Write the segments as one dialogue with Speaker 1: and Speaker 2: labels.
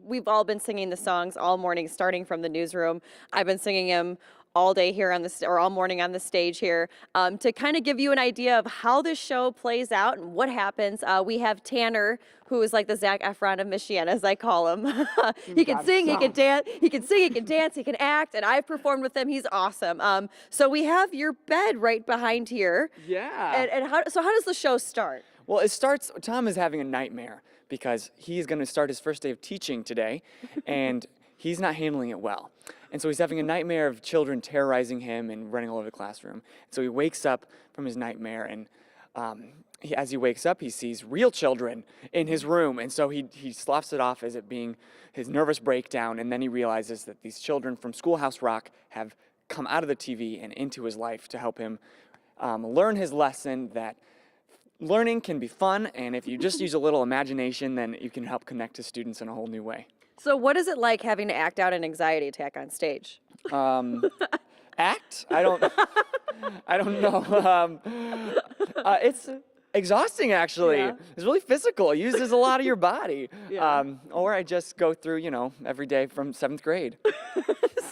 Speaker 1: we've all been singing the songs all morning, starting from the newsroom. I've been singing them all day here on the or all morning on the stage here, to kind of give you an idea of how this show plays out and what happens. We have Tanner, who is like the Zac Efron of Michiana, as I call him. He can sing, he can dance, he can sing, he can dance, he can act, and I've performed with him. He's awesome. So we have your bed right behind here.
Speaker 2: Yeah.
Speaker 1: And how does the show start?
Speaker 2: Well, it starts, Tom is having a nightmare because he's going to start his first day of teaching today, and he's not handling it well. And so he's having a nightmare of children terrorizing him and running all over the classroom. So he wakes up from his nightmare, and as he wakes up, he sees real children in his room. And so he sloughs it off as it being his nervous breakdown, and then he realizes that these children from Schoolhouse Rock have come out of the TV and into his life to help him learn his lesson that learning can be fun, and if you just use a little imagination, then you can help connect to students in a whole new way.
Speaker 1: So what is it like having to act out an anxiety attack on stage?
Speaker 2: Act? I don't know. It's exhausting, actually.
Speaker 1: Yeah.
Speaker 2: It's really physical. It uses a lot of your body.
Speaker 1: Yeah.
Speaker 2: Or I just go through, every day from 7th grade.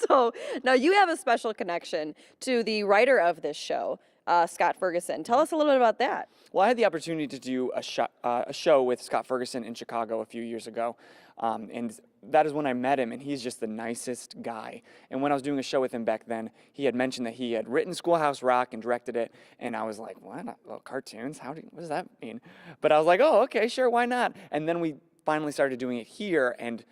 Speaker 1: So now you have a special connection to the writer of this show, Scott Ferguson. Tell us a little bit about that.
Speaker 2: Well, I had the opportunity to do a show with Scott Ferguson in Chicago a few years ago, and that is when I met him, and he's just the nicest guy. And when I was doing a show with him back then, he had mentioned that he had written Schoolhouse Rock and directed it, and I was like, what? Oh, cartoons? What does that mean? But I was like, oh, okay, sure, why not? And then we finally started doing it here, and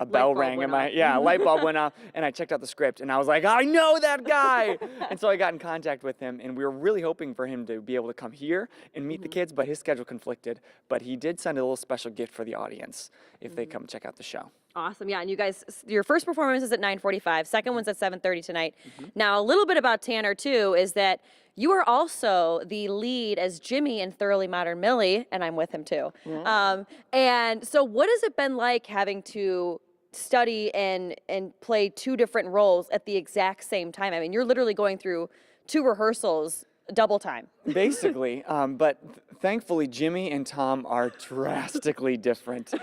Speaker 2: a bell rang and light bulb went off, and I checked out the script, and I was like, I know that guy. And so I got in contact with him, and we were really hoping for him to be able to come here and meet the kids, but his schedule conflicted. But he did send a little special gift for the audience if they come check out the show.
Speaker 1: Awesome. Yeah, and you guys, your first performance is at 9:45, second one's at 7:30 tonight. Now, a little bit about Tanner, too, is that you are also the lead as Jimmy in Thoroughly Modern Millie, and I'm with him, too.
Speaker 2: Yeah.
Speaker 1: And so what has it been like having to study and play two different roles at the exact same time? I mean, you're literally going through 2 rehearsals double time.
Speaker 2: Basically, but thankfully Jimmy and Tom are drastically different.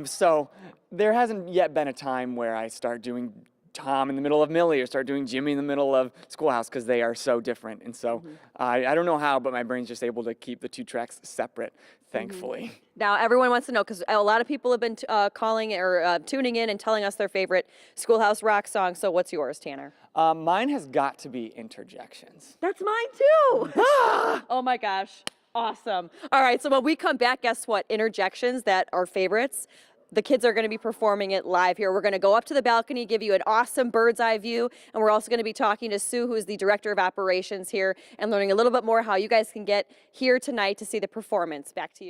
Speaker 2: So there hasn't yet been a time where I start doing Tom in the middle of Millie or start doing Jimmy in the middle of Schoolhouse, because they are so different. And so I don't know how, but my brain's just able to keep the 2 tracks separate, thankfully.
Speaker 1: Now, everyone wants to know, because a lot of people have been calling or tuning in and telling us their favorite Schoolhouse Rock song. So what's yours, Tanner?
Speaker 2: Mine has got to be Interjections.
Speaker 1: That's mine, too. Oh, my gosh. Awesome. All right, so when we come back, guess what? Interjections that are favorites. The kids are going to be performing it live here. We're going to go up to the balcony, give you an awesome bird's eye view, and we're also going to be talking to Sue, who is the director of operations here, and learning a little bit more how you guys can get here tonight to see the performance. Back to you guys.